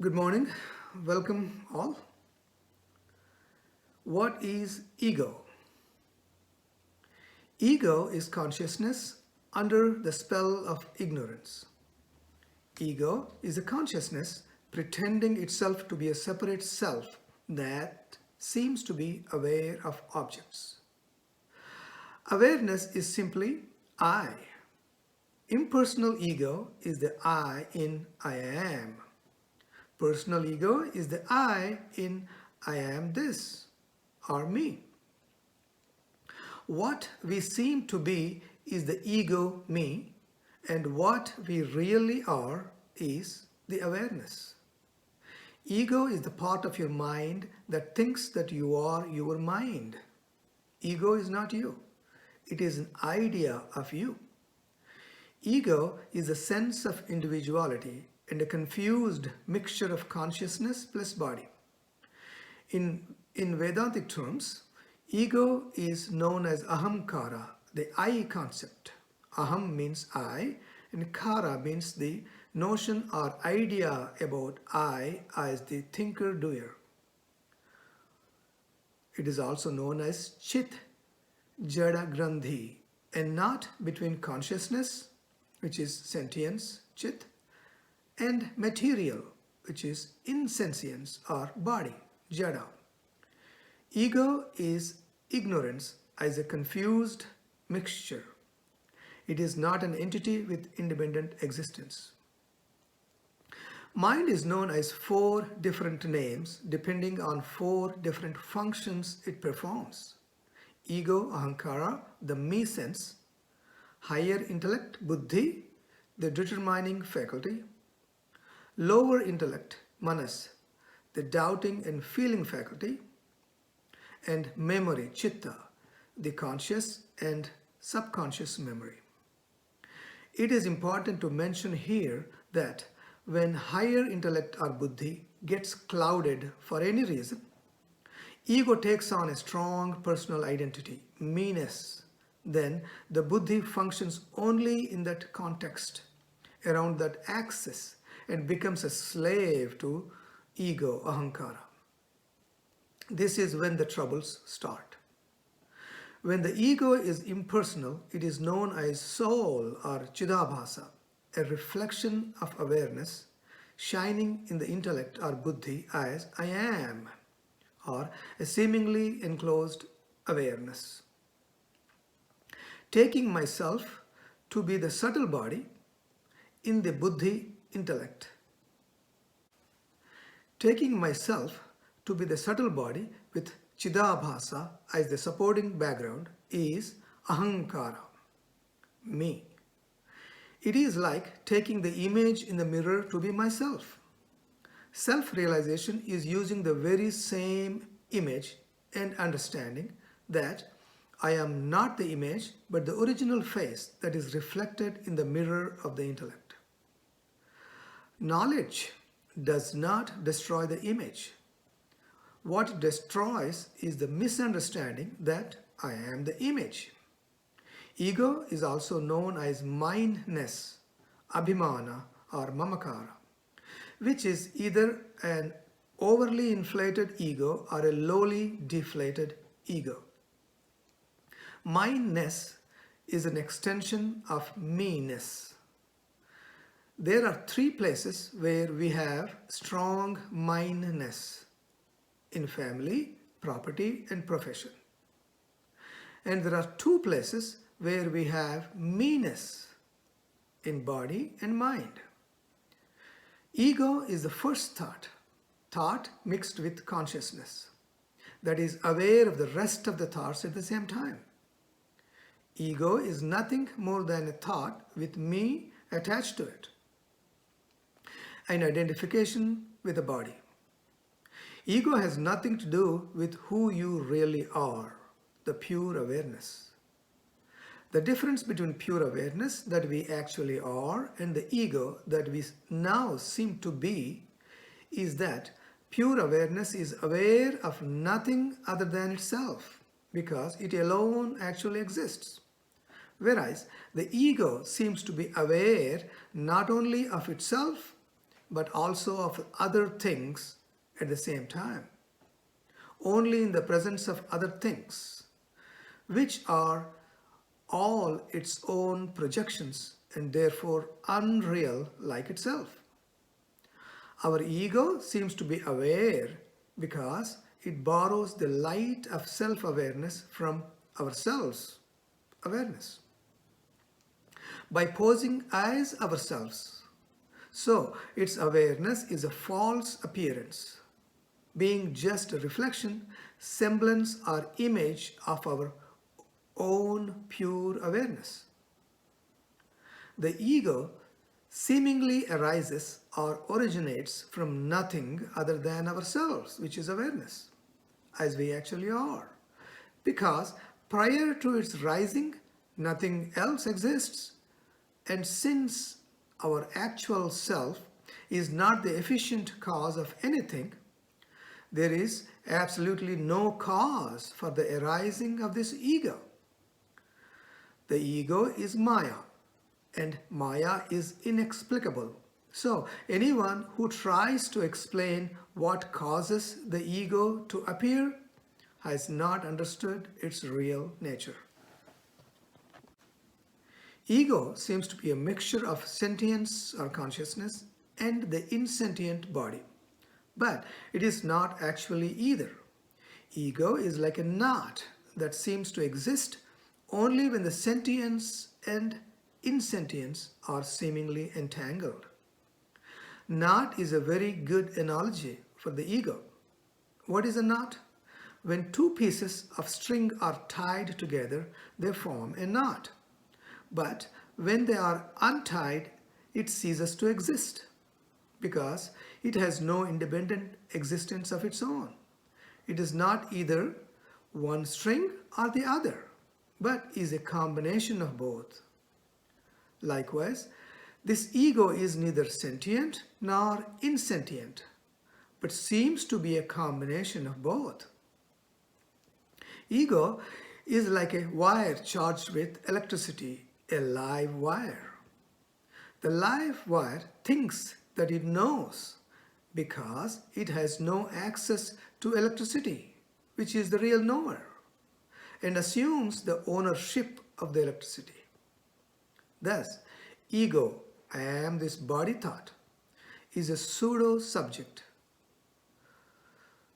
Good morning. Welcome all. What is ego? Ego is consciousness under the spell of ignorance. Ego is a consciousness pretending itself to be a separate self that seems to be aware of objects. Awareness is simply I. Impersonal ego is the I in I am. Personal ego is the I in I am this or me. What we seem to be is the ego me, and what we really are is the awareness. Ego is the part of your mind that thinks that you are your mind. Ego is not you. It is an idea of you. Ego is a sense of individuality and a confused mixture of consciousness plus body. In Vedantic terms, ego is known as ahamkara, the I concept. Aham means I, and kara means the notion or idea about I as the thinker-doer. It is also known as chit, jada grandhi, and not between consciousness, which is sentience, chit, and material, which is insentience or body, jada. Ego is ignorance as a confused mixture. It is not an entity with independent existence. Mind is known as four different names depending on four different functions it performs. Ego, ahankara, the me sense; higher intellect, buddhi, the determining faculty; lower intellect, manas, the doubting and feeling faculty; and memory, chitta, the conscious and subconscious memory. It is important to mention here that when higher intellect or buddhi gets clouded for any reason, ego takes on a strong personal identity, me-ness. Then the buddhi functions only in that context, around that axis, and becomes a slave to ego, ahankara. This is when the troubles start. When the ego is impersonal, it is known as soul or chidabhasa, a reflection of awareness shining in the intellect or buddhi as I am, or a seemingly enclosed awareness. Taking myself to be the subtle body in the buddhi intellect. Taking myself to be the subtle body with chidabhasa as the supporting background is ahankara, me. It is like taking the image in the mirror to be myself. Self-realization is using the very same image and understanding that I am not the image but the original face that is reflected in the mirror of the intellect. Knowledge does not destroy the image. What destroys is the misunderstanding that I am the image. Ego is also known as mindness, abhimana or mamakara, which is either an overly inflated ego or a lowly deflated ego. Mindness is an extension of me-ness. There are three places where we have strong mindness: in family, property, and profession. And there are two places where we have me-ness: in body and mind. Ego is the first thought mixed with consciousness, that is aware of the rest of the thoughts at the same time. Ego is nothing more than a thought with me attached to it, an identification with the body. Ego has nothing to do with who you really are, the pure awareness. The difference between pure awareness that we actually are and the ego that we now seem to be is that pure awareness is aware of nothing other than itself because it alone actually exists. Whereas the ego seems to be aware not only of itself but also of other things at the same time. Only in the presence of other things, which are all its own projections and therefore unreal like itself. Our ego seems to be aware because it borrows the light of self-awareness from ourselves awareness by posing as ourselves. So its awareness is a false appearance, being just a reflection, semblance, or image of our own pure awareness. The ego seemingly arises or originates from nothing other than ourselves, which is awareness, as we actually are. Because prior to its rising, nothing else exists. And since our actual self is not the efficient cause of anything, there is absolutely no cause for the arising of this ego. The ego is Maya, and Maya is inexplicable. So, anyone who tries to explain what causes the ego to appear has not understood its real nature. Ego seems to be a mixture of sentience or consciousness and the insentient body. But it is not actually either. Ego is like a knot that seems to exist only when the sentience and insentience are seemingly entangled. Knot is a very good analogy for the ego. What is a knot? When two pieces of string are tied together, they form a knot. But when they are untied, it ceases to exist because it has no independent existence of its own. It is not either one string or the other, but is a combination of both. Likewise, this ego is neither sentient nor insentient, but seems to be a combination of both. Ego is like a wire charged with electricity, a live wire. The live wire thinks that it knows because it has no access to electricity, which is the real knower, and assumes the ownership of the electricity. Thus, ego, I am this body thought, is a pseudo-subject.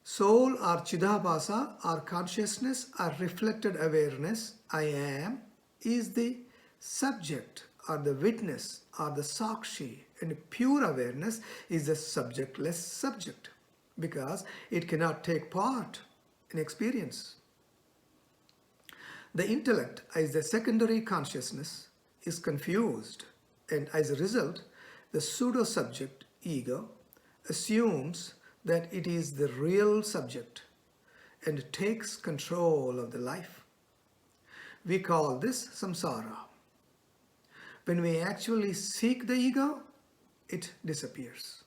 Soul or Chidabhasa or consciousness or reflected awareness, I am, is the subject or the witness or the sakshi, and pure awareness is the subjectless subject because it cannot take part in experience. The intellect as the secondary consciousness is confused, and as a result, the pseudo-subject ego assumes that it is the real subject and takes control of the life. We call this samsara. When we actually seek the ego, it disappears.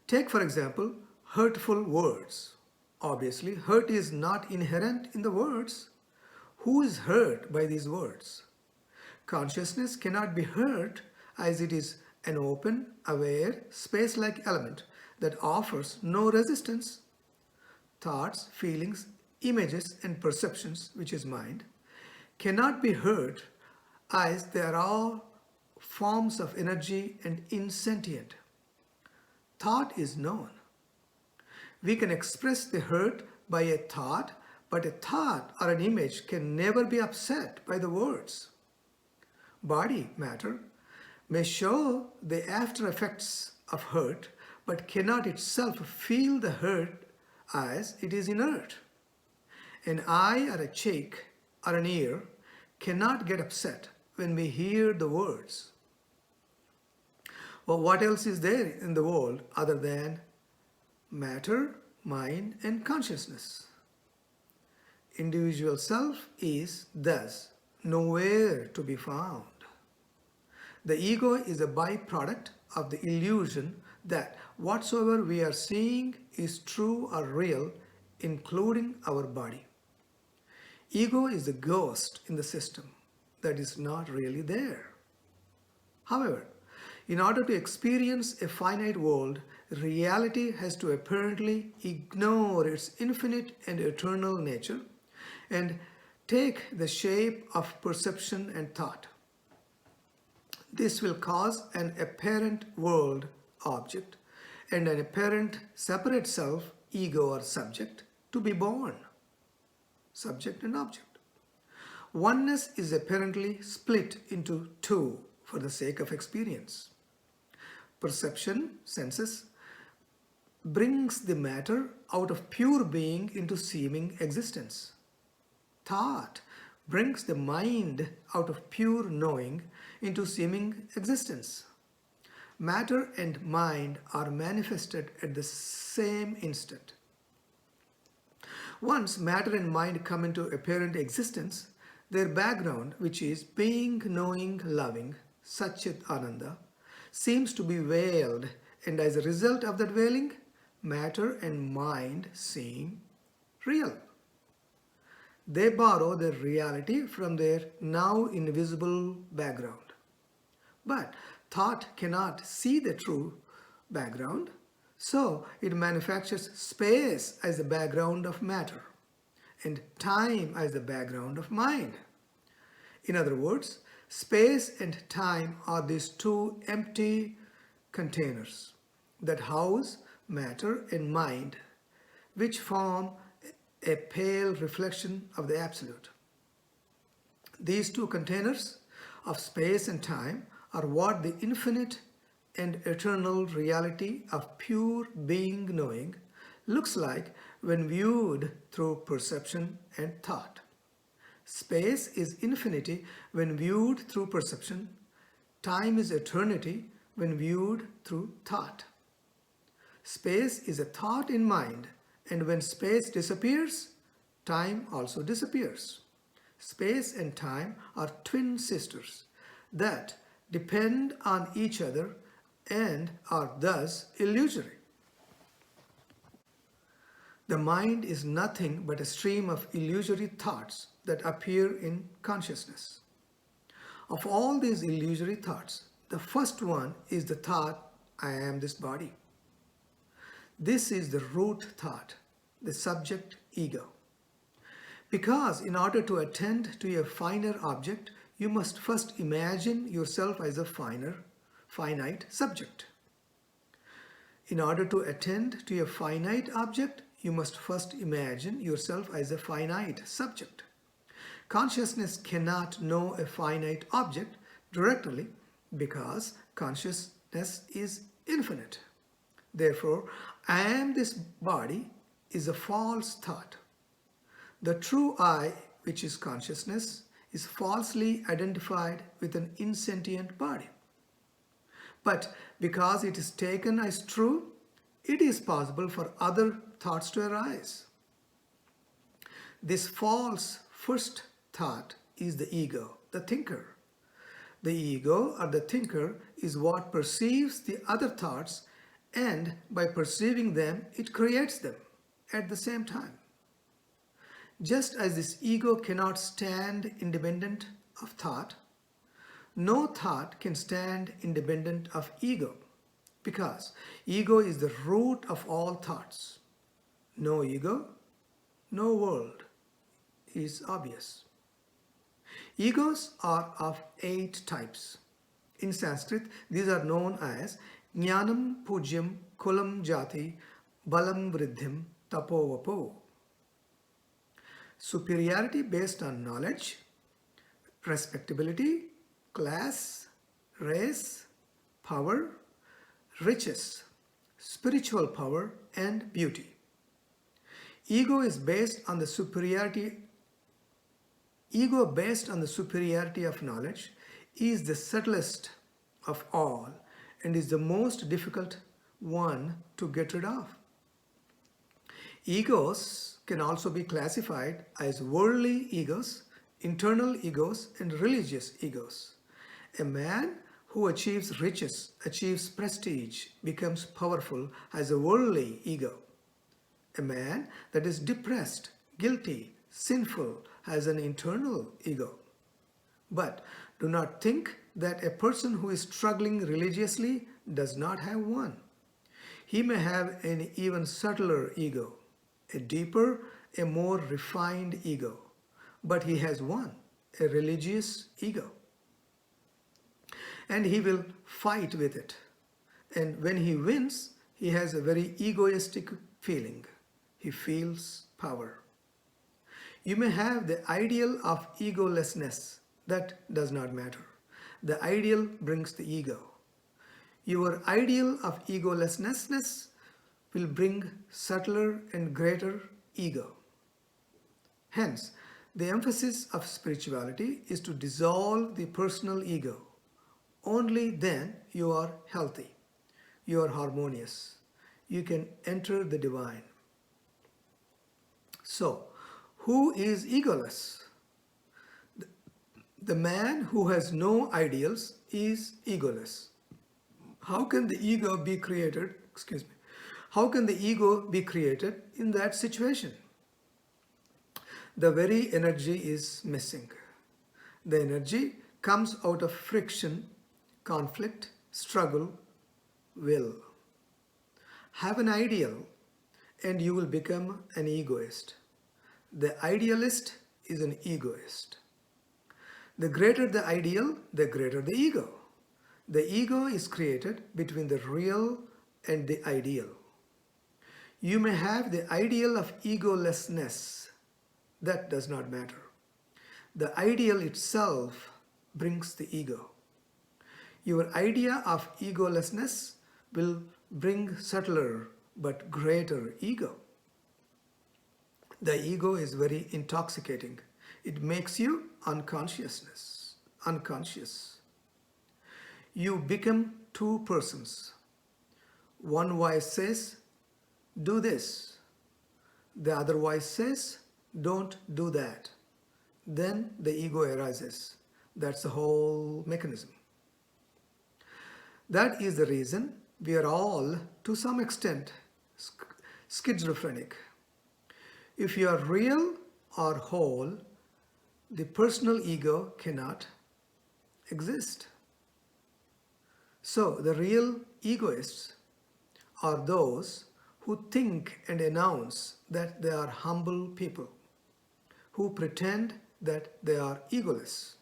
Take, for example, hurtful words. Obviously, hurt is not inherent in the words. Who is hurt by these words? Consciousness cannot be hurt as it is an open, aware, space-like element that offers no resistance. Thoughts, feelings, images, and perceptions, which is mind, cannot be hurt as they are all forms of energy and insentient. Thought is known. We can express the hurt by a thought, but a thought or an image can never be upset by the words. Body matter may show the after effects of hurt, but cannot itself feel the hurt as it is inert. An eye or a cheek or an ear cannot get upset when we hear the words. Well, what else is there in the world other than matter, mind, and consciousness? Individual self is thus nowhere to be found. The ego is a byproduct of the illusion that whatsoever we are seeing is true or real, including our body. Ego is the ghost in the system that is not really there. However, In order to experience a finite world, reality has to apparently ignore its infinite and eternal nature and take the shape of perception and thought. This will cause an apparent world object and an apparent separate self, ego or subject, to be born. Subject and object. Oneness is apparently split into two for the sake of experience. Perception, senses, brings the matter out of pure being into seeming existence. Thought brings the mind out of pure knowing into seeming existence. Matter and mind are manifested at the same instant. Once matter and mind come into apparent existence, their background, which is being, knowing, loving, Satchit Ananda, seems to be veiled, and as a result of that veiling, matter and mind seem real. They borrow their reality from their now invisible background. But thought cannot see the true background, so it manufactures space as the background of matter and time as the background of mind. In other words, space and time are these two empty containers that house matter and mind, which form a pale reflection of the Absolute. These two containers of space and time are what the infinite and eternal reality of pure being knowing looks like when viewed through perception and thought. Space is infinity when viewed through perception. Time is eternity when viewed through thought. Space is a thought in mind, and when space disappears, time also disappears. Space and time are twin sisters that depend on each other and are thus illusory. The mind is nothing but a stream of illusory thoughts that appear in consciousness. Of all these illusory thoughts, the first one is the thought, I am this body. This is the root thought, the subject ego. Because in order to attend to a finer object, you must first imagine yourself as a finite subject. In order to attend to a finite object, you must first imagine yourself as a finite subject. Consciousness cannot know a finite object directly because consciousness is infinite. Therefore, I am this body is a false thought. The true I, which is consciousness, is falsely identified with an insentient body. But because it is taken as true, it is possible for other thoughts to arise. This false first thought is the ego, the thinker. The ego or the thinker is what perceives the other thoughts, and by perceiving them, it creates them at the same time. Just as this ego cannot stand independent of thought, no thought can stand independent of ego, because ego is the root of all thoughts. No ego, no world is obvious. Egos are of 8 types. In Sanskrit, these are known as Jnanam Pujyam Kulam Jati Balam Vriddhim Tapovapo. Superiority based on knowledge, respectability, class, race, power, riches, spiritual power, and beauty. Ego based on the superiority of knowledge is the subtlest of all and is the most difficult one to get rid of. Egos can also be classified as worldly egos, internal egos, and religious egos. A man who achieves riches, achieves prestige, becomes powerful as a worldly ego. A man that is depressed, guilty, sinful has an internal ego. But do not think that a person who is struggling religiously does not have one. He may have an even subtler ego, a deeper, a more refined ego, but he has one, a religious ego. And he will fight with it. And when he wins, he has a very egoistic feeling. He feels power. You may have the ideal of egolessness. That does not matter. The ideal brings the ego. Your ideal of egolessness will bring subtler and greater ego. Hence, the emphasis of spirituality is to dissolve the personal ego. Only then you are healthy, you are harmonious, you can enter the divine. So, who is egoless? The man who has no ideals is egoless. How can the ego be created? How can the ego be created in that situation? The very energy is missing. The energy comes out of friction, conflict, struggle, will. Have an ideal and you will become an egoist. The idealist is an egoist. The greater the ideal, the greater the ego. The ego is created between the real and the ideal. You may have the ideal of egolessness. That does not matter. The ideal itself brings the ego. Your idea of egolessness will bring subtler but greater ego. The ego is very intoxicating. It makes you unconscious. You become two persons. One voice says, do this. The other voice says, don't do that. Then the ego arises. That's the whole mechanism. That is the reason we are all, to some extent, schizophrenic. If you are real or whole, the personal ego cannot exist. So the real egoists are those who think and announce that they are humble people, who pretend that they are egoless.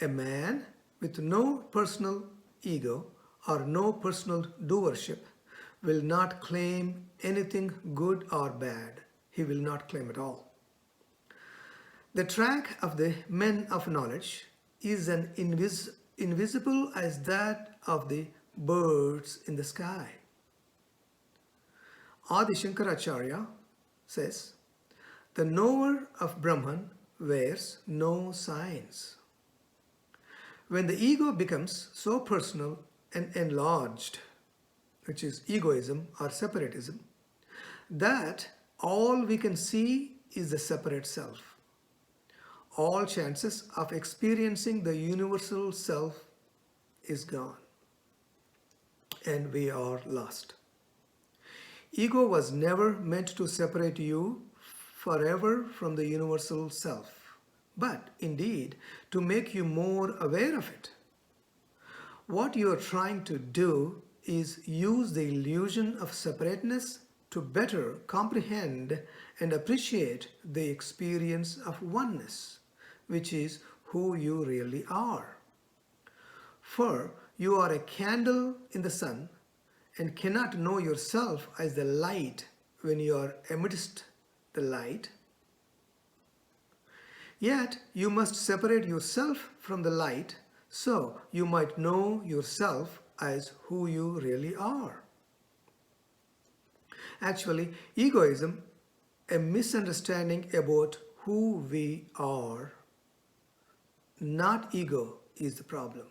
A man with no personal ego or no personal doership will not claim anything good or bad. He will not claim at all. The track of the men of knowledge is as invisible as that of the birds in the sky. Adi Shankaracharya says, the knower of Brahman wears no signs. When the ego becomes so personal and enlarged, which is egoism or separatism, that all we can see is the separate self. All chances of experiencing the universal self is gone, and we are lost. Ego was never meant to separate you forever from the universal self, but indeed to make you more aware of it. What you are trying to do is use the illusion of separateness to better comprehend and appreciate the experience of oneness, which is who you really are. For you are a candle in the sun and cannot know yourself as the light when you are amidst the light. Yet you must separate yourself from the light so you might know yourself as who you really are. Actually, egoism, a misunderstanding about who we are, not ego, is the problem.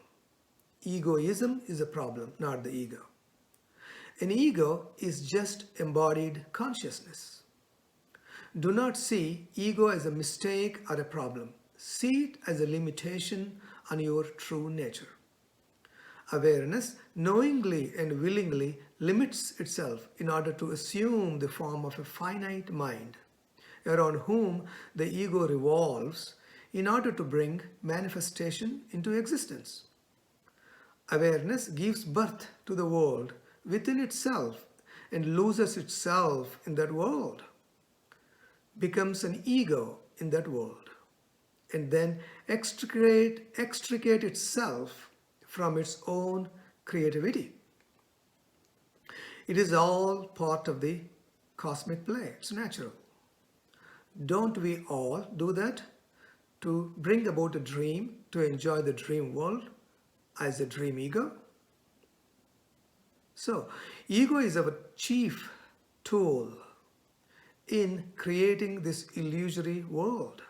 Egoism is the problem, not the ego. An ego is just embodied consciousness. Do not see ego as a mistake or a problem. See it as a limitation on your true nature. Awareness knowingly and willingly limits itself in order to assume the form of a finite mind, around whom the ego revolves in order to bring manifestation into existence. Awareness gives birth to the world within itself and loses itself in that world, becomes an ego in that world, and then extricate itself from its own creativity. It is all part of the cosmic play. It's natural. Don't we all do that to bring about a dream, to enjoy the dream world as a dream ego? So, ego is our chief tool in creating this illusory world.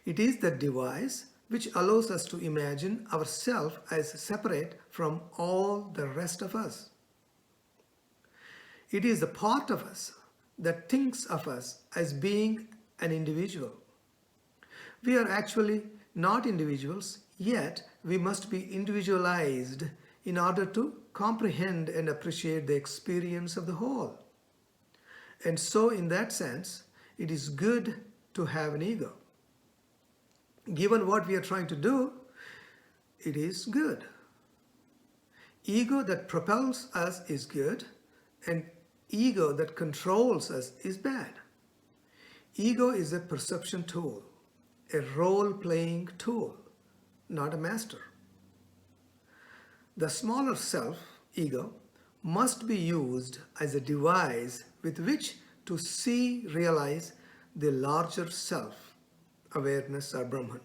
It is the device which allows us to imagine ourselves as separate from all the rest of us. It is the part of us that thinks of us as being an individual. We are actually not individuals, yet we must be individualized in order to comprehend and appreciate the experience of the whole. And so, in that sense, it is good to have an ego. Given what we are trying to do, it is good. Ego that propels us is good, and ego that controls us is bad. Ego is a perception tool, a role-playing tool, not a master. The smaller self, ego, must be used as a device with which to see, realize the larger self, awareness or Brahman.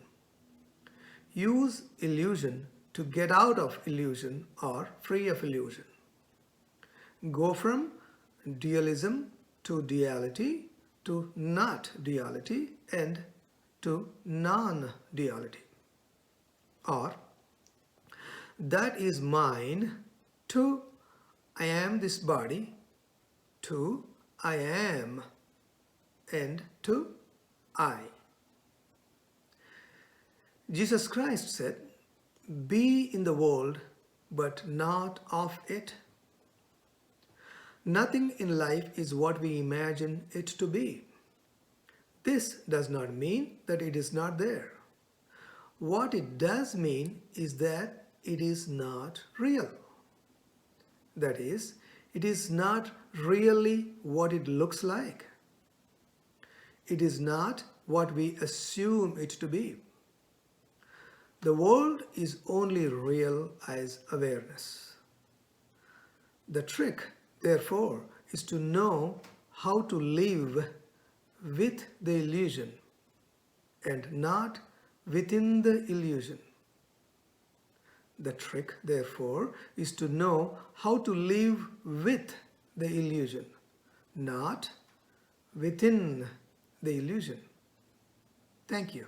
Use illusion to get out of illusion or free of illusion. Go from dualism to duality, to not duality, and to non-duality. Or, that is mine, to I am this body, to I am, and to I. Jesus Christ said, "Be in the world, but not of it." Nothing in life is what we imagine it to be. This does not mean that it is not there. What it does mean is that it is not real. That is, it is not really what it looks like. It is not what we assume it to be. The world is only real as awareness. The trick, therefore, is to know how to live with the illusion and not within the illusion. The trick, therefore, is to know how to live with the illusion, not within the illusion. Thank you.